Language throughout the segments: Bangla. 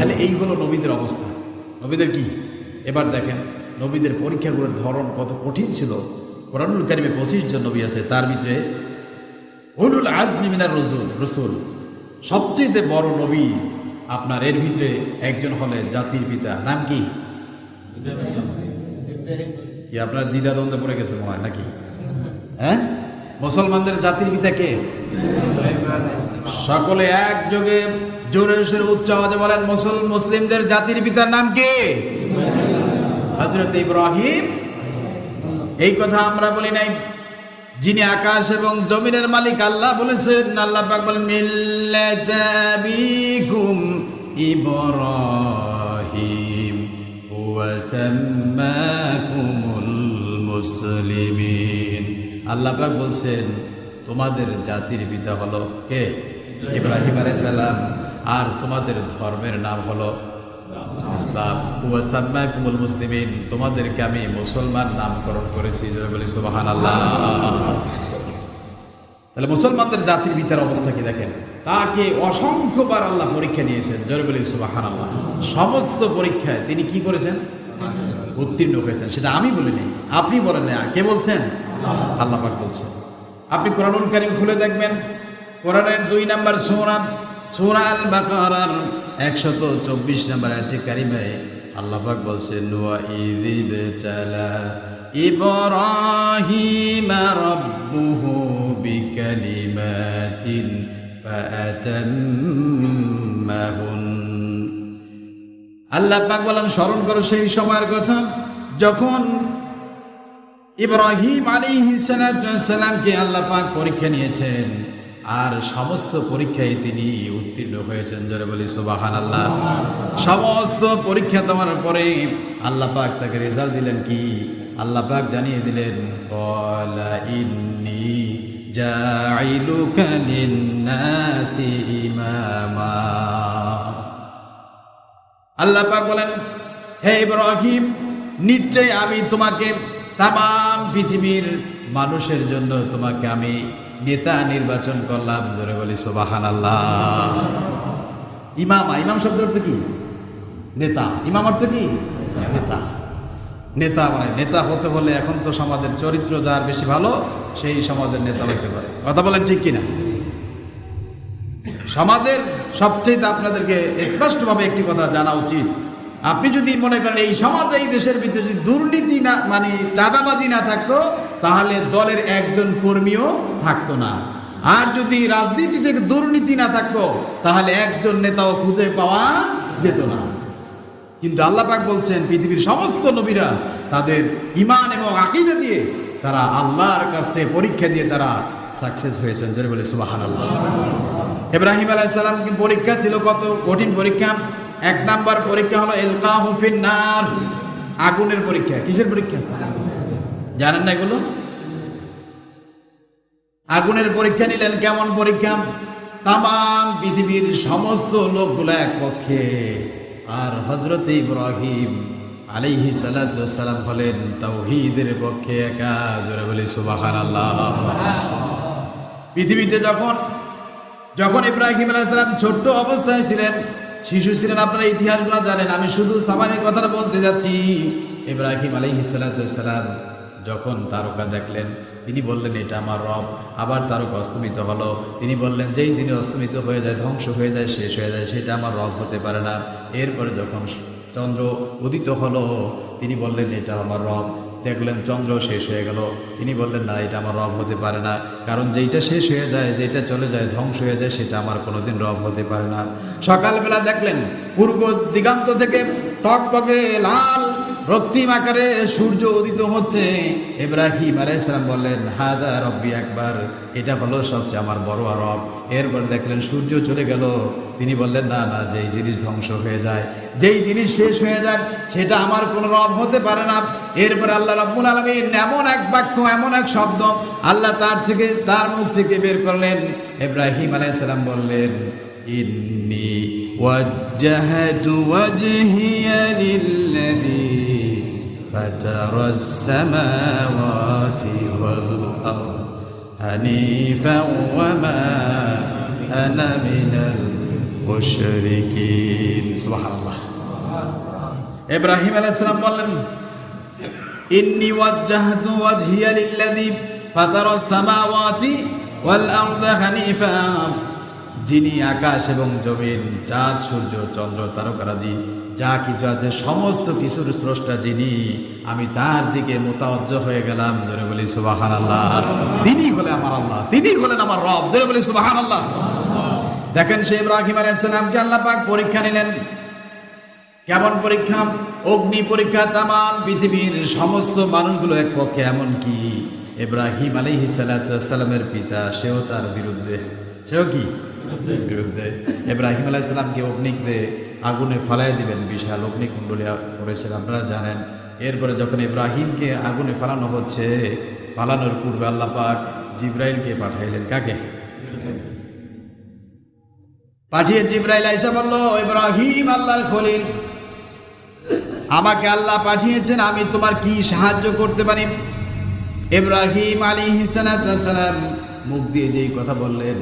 তাহলে এই হলো নবীদের অবস্থা। নবীদের কি এবার দেখেন নবীদের পরীক্ষাগুলোর ধরন কত কঠিন ছিল। কোরআনুল কারিমে 25 জন নবী আছে, তার ভিতরে উলুল আজমি মিনার রসুল সবচেয়ে বড় নবী আপনার, এর ভিতরে একজন হলেন জাতির পিতা। নাম কি? আপনার দ্বিধাদ্বন্দ্বে পড়ে গেছে মনে হয় নাকি? হ্যাঁ, মুসলমানদের জাতির পিতা কে? সকলে একযোগে জোরে সোরে উচ্চ আওয়াজে বলেন, মুসলিমদের জাতির পিতার নাম কি? হযরত ইব্রাহিম। এই কথা আমরা বলি নাই, যিনি আকাশ এবং জমিনের মালিক আল্লাহ বলেছেন। আল্লাহ পাক বলেন মিল্লাতা আবিকুম ইব্রাহিম ওয়া সাম্মাকুমুল মুসলিমিন। আল্লাহ পাক বলছেন তোমাদের জাতির পিতা হলো কে? ইব্রাহিম আলাইহিস সালাম। আর তোমাদের ধর্মের নাম হলো ইসলাম। ওয়া সাম্মাকুমুল মুসলিমিন, তোমাদেরকে আমি মুসলমান নামকরণ করেছি। জোরে বলি সুবহানাল্লাহ। তাহলে মুসলমানদের জাতির পিতার অবস্থা কি দেখেন, তাকে অসংখ্যবার আল্লাহ পরীক্ষা নিয়েছেন। জোরে বলি সুবহানাল্লাহ। সমস্ত পরীক্ষায় তিনি কি করেছেন? উত্তীর্ণ হয়েছেন। সেটা আমি বলিনি, আপনি বলেন না, কে বলছেন? আল্লাহ পাক বলছেন। আপনি কোরআনুল কারীম খুলে দেখবেন, কোরআনের 2 নম্বর সূরা আল বাকারার 124 নম্বর আয়াতে কারিমায় আল্লাহ পাক বলছেন ওয়া ইযিবতালা ইব্রাহিম রাব্বুহু বিকালিমাতিন ফাআতাম্মাহুন। আল্লাহ পাক বলেন স্মরণ করো সেই সময়ের কথা যখন ইব্রাহিম আলাইহিস সালামকে আল্লাহ পাক পরীক্ষা নিয়েছেন, আর সমস্ত পরীক্ষায় তিনি উত্তীর্ণ হয়েছেন। জোরে বলি সুবহানাল্লাহ। সমস্ত পরীক্ষা দেওয়ার পরে আল্লাহ পাক তাকে রেজাল্ট দিলেন কি? আল্লাহ পাক জানিয়ে দিলেন ক্বালা ইন্নী জাইলুকা লিন্নাসি ইমামা। আল্লাহ পাক বলেন হে ইব্রাহিম, নিশ্চয় আমি তোমাকে তামাম পৃথিবীর মানুষের জন্য তোমাকে আমি নেতা নির্বাচন করলাম। জোরে বলি সুবহানাল্লাহ। ইমামা, ইমাম শব্দের অর্থ কি? নেতা। ইমাম অর্থ কি? নেতা। নেতা মানে নেতা হতে হলে এখন তো সমাজের চরিত্র যার বেশি ভালো সেই সমাজের নেতা হতে পারে। কথা বলেন ঠিক কিনা? সমাজের সবচেয়ে আপনাদেরকে স্পষ্টভাবে একটি কথা জানা উচিত, আপনি যদি মনে করেন এই সমাজে এই দেশের ভিতরে যদি দুর্নীতি না মানে চাঁদাবাজি না থাকতো তাহলে দলের একজন কর্মীও থাকতো না, আর যদি রাজনীতি থেকে দুর্নীতি না থাকতো তাহলে একজন নেতাও খুঁজে পাওয়া যেত না। কিন্তু আল্লাহ পাক বলছেন পৃথিবীর সমস্ত নবীরা তাদের ঈমান এবং আকীদা দিয়ে তারা আল্লাহর কাছ থেকে পরীক্ষা দিয়ে তারা সাকসেস হয়েছেন। জোরে বলে সুবহানাল্লাহ। ইব্রাহিম আলাইহিস সালাম কি পরীক্ষা ছিল কত কঠিন পরীক্ষা। 1 নাম্বার পরীক্ষা হলো ইলকাহু ফিন নার, আগুনের পরীক্ষা। কিসের পরীক্ষা জানেন না এগুলো? আগুনের পরীক্ষা নিলেন। কেমন পরীক্ষা? তামাম পৃথিবীর সমস্ত লোকগুলো এক পক্ষে, আর হযরত ইব্রাহিম আলাইহিস সালাতু ওয়াস সালাম হলেন তাওহীদের পক্ষে একা। জোরে বলি সুবহানাল্লাহ। পৃথিবীতে যখন ইব্রাহিম আলাইহিস সালাম ছোট্ট অবস্থায় ছিলেন, শিশু ছিলেন, আপনারা ইতিহাসগুলো জানেন, আমি শুধু সামান্য কথাটা বলতে যাচ্ছি। ইব্রাহিম আলাইহিস সালাতু ওয়াস সালাম যখন তারকা দেখলেন তিনি বললেন এটা আমার রব। আবার তারকা অস্তমিত হলো, তিনি বললেন যেই জিনিস অস্তমিত হয়ে যায়, ধ্বংস হয়ে যায়, শেষ হয়ে যায়, সেটা আমার রব হতে পারে না। এরপরে যখন চন্দ্র উদিত হলো তিনি বললেন এটা আমার রব। দেখলেন চন্দ্র শেষ হয়ে গেল, তিনি বললেন না এটা আমার রব হতে পারে না, কারণ যেইটা শেষ হয়ে যায়, যেটা চলে যায়, ধ্বংস হয়ে যায়, সেটা আমার কোনোদিন রব হতে পারে না। সকালবেলা দেখলেন পূর্ব দিগান্ত থেকে টকটকে লাল রক্তিম আকারে সূর্য উদিত হচ্ছে। ইব্রাহিম আলাইহিস সালাম বললেন হাদা রব্বি আকবার, এটা হলো সবচেয়ে আমার বড় রব। এরপর দেখলেন সূর্য চলে গেল, তিনি বললেন না না, যেই জিনিস ধ্বংস হয়ে যায়, যেই জিনিস শেষ হয়ে যায়, সেটা আমার কোনো রব হতে পারে না। এরপর আল্লাহ রাব্বুল আলামিন এমন এক বাক্য, এমন এক শব্দ আল্লাহ তার মুখ থেকে বের করলেন। ইব্রাহিম আলাইহিস সালাম বললেন ইন্নী ওয়াজ্জাহতু ওয়াজহিয়া লিল্লাযী ফাতারাস সামাওয়াতি ওয়াল আরদ হানিফান ওয়া মা আনা মিনাল মুশরিকিন। সুবহানাল্লাহ। ইব্রাহিম আলাইহিস সালাম বললেন, ইন্নী ওয়াজ্জাহতু ওয়াজহিয়া লিল্লাযী ফাতারাস সামাওয়াতি ওয়াল আরদা হানিফা, যিনি আকাশ এবং জমিন, চাঁদ, সূর্য, চন্দ্র, তারকারাজি যা কিছু আছে সমস্ত কিছুর স্রষ্টা যিনি, আমি তার দিকে মুতাওয়াজ্জহ হয়ে গেলাম। জোরে বলি সুবহানাল্লাহ। তিনি হলেন আমার আল্লাহ, তিনি হলেন আমার রব। জোরে বলি সুবহানাল্লাহ। দেখেন সে ইব্রাহিম আলাইহিস সালামকে আল্লাহ পাক পরীক্ষা নিলেন। কেমন পরীক্ষা? অগ্নি পরীক্ষা। তামাম পৃথিবীর সমস্ত মানুষগুলো এক পক্ষে, এমনকি ইব্রাহিম আলাইহিস সালামের পিতা, সেও তার বিরুদ্ধে। সেও কি বিরুদ্ধে? ইব্রাহিম আলাইহিস সালামকে অগ্নিতে আগুনে ফালাই দিবেন, বিশাল অগ্নিকুণ্ডলী করেছেন, আপনারা জানেন। এরপরে যখন ইব্রাহিমকে আগুনে ফালানো হচ্ছে, ফালানোর পূর্বে আল্লাহ পাক জিবরাইলকে পাঠাইলেন। কাকে পাঠিয়ে? জিবরাইল আইসা বলল, ইব্রাহিম আল্লাহর খলিল, আমাকে আল্লাহ পাঠিয়েছেন, আমি তোমার কি সাহায্য করতে পারি? ইব্রাহিম আলাইহিস সালাম মুখ দিয়ে যেই কথা বললেন,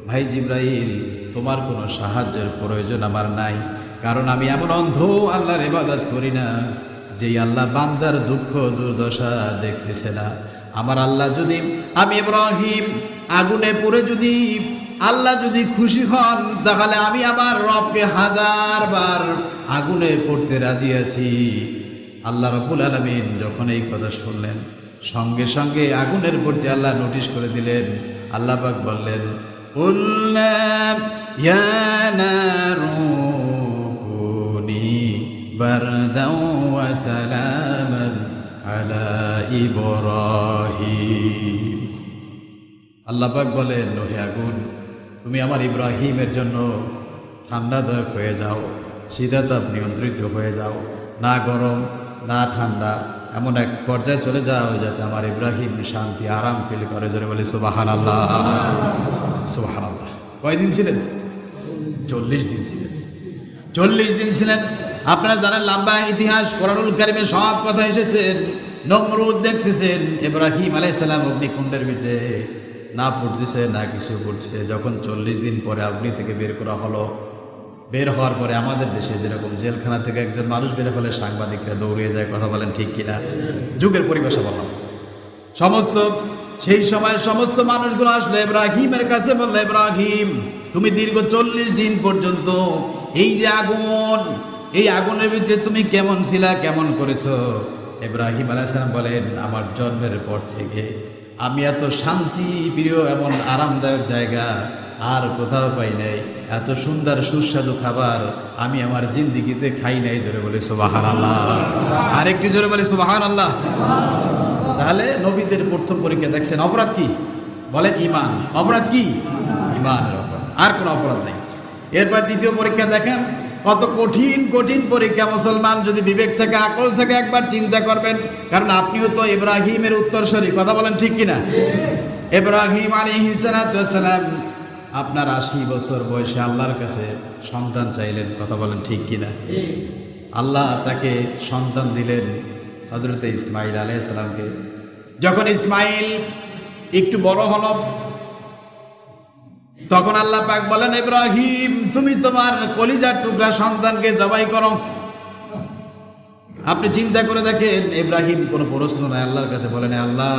ভাই জিবরাইল, তোমার কোনো সাহায্যের প্রয়োজন আমার নাই, কারণ আমি এমন অন্ধ আল্লাহর ইবাদত করি না যেই আল্লাহ বান্দার দুঃখ দুর্দশা দেখতেছে না। আমার আল্লাহ যদি, আমি ইব্রাহিম আগুনে পড়ে যদি আল্লাহ যদি খুশি হন, তাহলে আমি আমার রবকে 1000 বার আগুনে পড়তে রাজি আছি। আল্লাহ রাব্বুল আলামিন যখন এই কথা শুনলেন, সঙ্গে সঙ্গে আগুনের প্রতি আল্লাহ নোটিশ করে দিলেন। আল্লাহ পাক বললেন, কুল্লা ইয়া নারু কুনি বারদাও ওয়া সালামান আলা ইব্রাহিম। আল্লাহ পাক বলেন, হে আগুন, তুমি আমার ইব্রাহিমের জন্য ঠান্ডাদায়ক হয়ে যাও, শীতাতাপ নিয়ন্ত্রিত হয়ে যাও, না গরম না ঠান্ডা, এমন এক পর্যায়ে চলে যাও যাতে আমার ইব্রাহিম শান্তি আরাম ফিল করে। জোরে বলি সুবহানাল্লাহ, সুবহানাল্লাহ। কয়দিন ছিলেন? 40 দিন ছিলেন। 40 দিন ছিলেন। আপনারা জানেন, লম্বা ইতিহাস, কোরআনুল কারীমে সব কথা এসেছে। নমরুদ দেখতেছেন ইব্রাহিম আলাইহিস সালাম অগ্নিকুণ্ডের ভিতরে, না পড়তেছে না কিছু করছে। যখন 40 দিন পরে অগ্নি থেকে বের করা হলো, বের হওয়ার পরে আমাদের দেশে যেরকম জেলখানা থেকে একজন মানুষ বের হলে সাংবাদিকরা দৌড়িয়ে যায়, কথা বলেন ঠিক কিনা? যুগের পরিবেশে বললাম। সেই সময় সমস্ত মানুষগুলো আসলে ইব্রাহিমের কাছে বললো, ইব্রাহিম, তুমি দীর্ঘ 40 দিন পর্যন্ত এই যে আগুন, এই আগুনের ভিতরে তুমি কেমন ছিলা, কেমন করেছো? ইব্রাহিম আলাইহিস সালাম বলেন, আমার জন্মের পর থেকে আমি এত শান্তি প্রিয়, এমন আরামদায়ক জায়গা আর কোথাও পাই নাই, এত সুন্দর সুস্বাদু খাবার আমি আমার জিন্দিগিতে খাই নাই। জোরে বলে সুবহানাল্লাহ। আরেকটু জোরে বলে সুবহানাল্লাহ। তাহলে নবীদের প্রথম পরীক্ষা দেখছেন, অপরাধ কি? বলেন ঈমান। অপরাধ কি? ঈমানের অপরাধ, আর কোনো অপরাধ নেই। এরপর দ্বিতীয় পরীক্ষা দেখেন, কত কঠিন কঠিন পরীক্ষা। মুসলমান যদি বিবেক থেকে, আকল থেকে একবার চিন্তা করবেন, কারণ আপনিও তো ইব্রাহিমের উত্তরসূরি, কথা বলেন ঠিক কিনা? ইব্রাহিম আলাইহিস সালাম আপনার 80 বছর বয়সে আল্লাহর কাছে সন্তান চাইলেন, কথা বলেন ঠিক কিনা? আল্লাহ তাকে সন্তান দিলেন, হযরত ইসমাইল আলাইহিস সালামকে। যখন ইসমাইল একটু বড় হল, তখন আল্লাহ পাক বলেন, ইব্রাহিম, তুমি তোমার কলিজার টুকরা সন্তানকে জবাই করো। আপনি চিন্তা করে দেখেন, ইব্রাহিম কোনো প্রশ্ন নাই, আল্লাহর কাছে বলেন, আল্লাহ,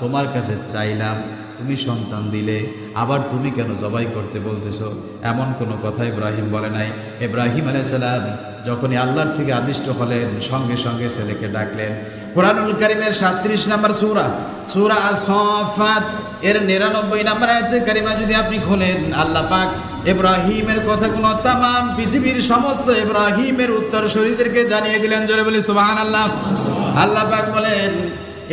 তোমার কাছে চাইলাম, তুমি সন্তান দিলে, আবার তুমি কেন জবাই করতে বলতেছো? এমন কোনো কথা ইব্রাহিম বলে নাই। ইব্রাহিম আলাইহিস সালাম যখনই আল্লাহর থেকে আদিষ্ট হলেন, সঙ্গে সঙ্গে ছেলেকে ডাকলেন। কোরআনুল কারীমের 37 নম্বর সূরা আস-সাফাত এর 99 নম্বর আয়াতে কারিমা যদি আপনি খোলেন, আল্লাহ পাক ইব্রাহিমের কথাগুলো তামাম পৃথিবীর সমস্ত ইব্রাহিমের উত্তরসূরিদেরকে জানিয়ে দিলেন। জোরে বলি সুবহানাল্লাহ। আল্লাহ পাক বলেন,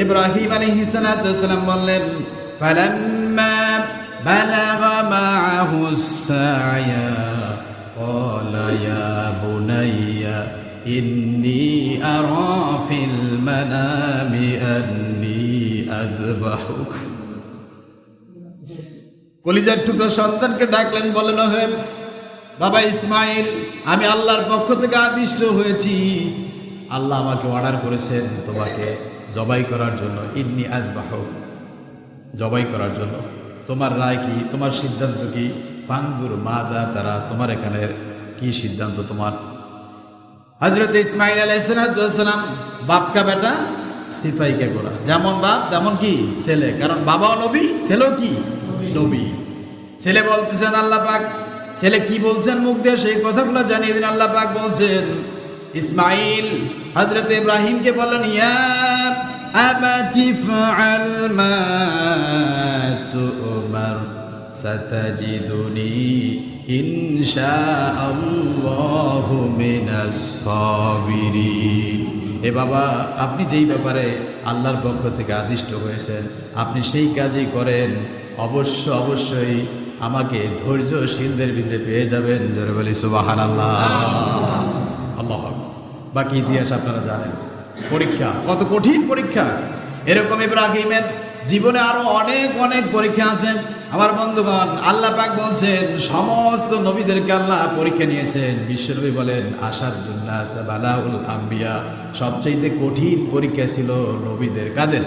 ইব্রাহিম আলাইহিস সালাম বললেন, ফালাম্মা বালাগা মাআহুস সা'য়া ক্বালা ইয়া বুনাইয়া ইন্নী আরা ফিল মানামি আন্নী আযবাহুক। কলিজার টুকরা সন্তানকে ডাকলেন, বলেন, হে বাবা ইসমাইল, আমি আল্লাহর পক্ষ থেকে আদিষ্ট হয়েছি, আল্লাহ আমাকে অর্ডার করেছেন তোমাকে জবাই করার জন্য। ইন্নী আযবাহুক, জবাই করার জন্য। তোমার রায় কি? তোমার সিদ্ধান্ত কি? ফাংদুর মাদা তারা, তোমার এখানে কি কি সিদ্ধান্ত তোমার? হযরত ইসমাঈল আলাইহিস সালাম বাপ কা বেটা সিপাই কে গোরা, যেমন বাপ তেমন কি ছেলে, কারণ বাবাও নবী ছেলেও কি নবী। ছেলে বলতেছেন আল্লাহ পাক, ছেলে কি বলছেন মুখ দিয়ে সেই কথাগুলো জানিয়ে দিন। আল্লাহ পাক বলছেন ইসমাঈল হযরত ইব্রাহিমকে বললেন, ইয়া আবাতি ফাআল মা তু'মার সাতাজিদুনি ইনশাআল্লাহু মিনাস সাবিরিন। এ বাবা, আপনি যেই ব্যাপারে আল্লাহর পক্ষ থেকে আদিষ্ট হয়েছেন আপনি সেই কাজই করেন, অবশ্যই আমাকে ধৈর্যশীলদের ভিতরে পেয়ে যাবেন। জোরে বলি সুবহানাল্লাহ। আল্লাহ। বাকি ইতিহাস আপনারা জানেন। পরীক্ষা, কত কঠিন পরীক্ষা। এরকম ইব্রাহিমের জীবনে আরো অনেক পরীক্ষা আছে আমার বন্ধুগণ। আল্লাহ পাক বলছেন সমস্ত নবীদেরকে আল্লাহ পরীক্ষা নিয়েছেন। বিশ্বনবী বলেন আশাদুন নাস বালাউল আম্বিয়া, সবচেয়ে কঠিন পরীক্ষা ছিল নবীদের। কাদের?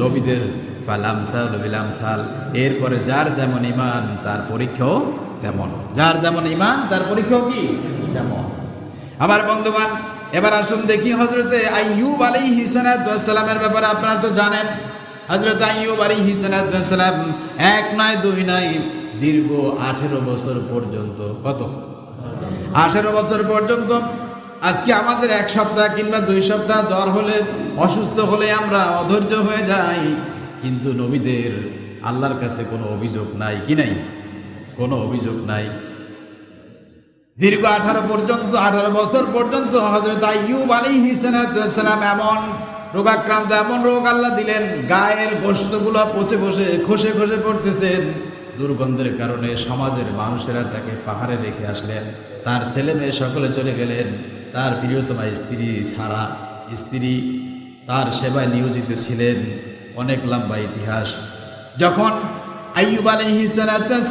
নবীদের। ফালামসাল বিলামসাল, এরপরে যার যেমন ঈমান তার পরীক্ষাও তেমন। যার যেমন ঈমান তার পরীক্ষাও কি তেমন। আমার বন্ধুগণ, এবার আসুন দেখি হযরতে আইয়ুব আলাইহিস সালামের ব্যাপারে। আপনারা তো জানেন হযরত আইয়ুব আলাইহিস সালাম এক নয় দুই নয় দীর্ঘ 18 বছর পর্যন্ত, কত 18 বছর পর্যন্ত, আজকে আমাদের 1 সপ্তাহ কিংবা 2 সপ্তাহ জ্বর হলে অসুস্থ হলে আমরা অধৈর্য হয়ে যাই, কিন্তু নবীদের আল্লাহর কাছে কোনো অভিযোগ নাই। কি নাই? কোনো অভিযোগ নাই। দীর্ঘ 18 বছর পর্যন্ত হযরত আইয়ুব আলাইহিস সালাম এমন রোগাক্রান্ত, এমন রোগ আল্লাহ দিলেন, গায়ের গোশতগুলো খসে পড়তেছেন। দুর্গন্ধের কারণে সমাজের মানুষেরা তাকে পাহাড়ে রেখে আসলেন। তার ছেলে মেয়ে সকলে চলে গেলেন। তার প্রিয়তমা স্ত্রী সারা, স্ত্রী তার সেবায় নিয়োজিত ছিলেন। অনেক লম্বা ইতিহাস। যখন আইয়ুব আলাইহিস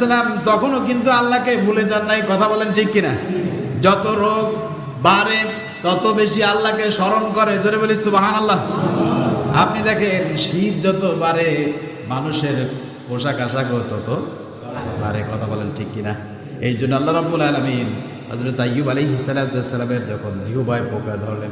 সালাম তখনও কিন্তু আল্লাহকে ভুলে যান নাই। কথা বলেন ঠিক কিনা? যত রোগ বাড়ে তত বেশি আল্লাহকে স্মরণ করে। জোরে বলি সুবহানাল্লাহ। আপনি দেখেন শীত যত বাড়ে মানুষের পোশাক আশাকও তত বাড়ে। কথা বলেন ঠিক কিনা? এই জন্য আল্লাহ রাব্বুল আলামিন হযরত আইয়ুব আলাইহিস সালামের যখন জিহ্বায় পোকা ধরলেন,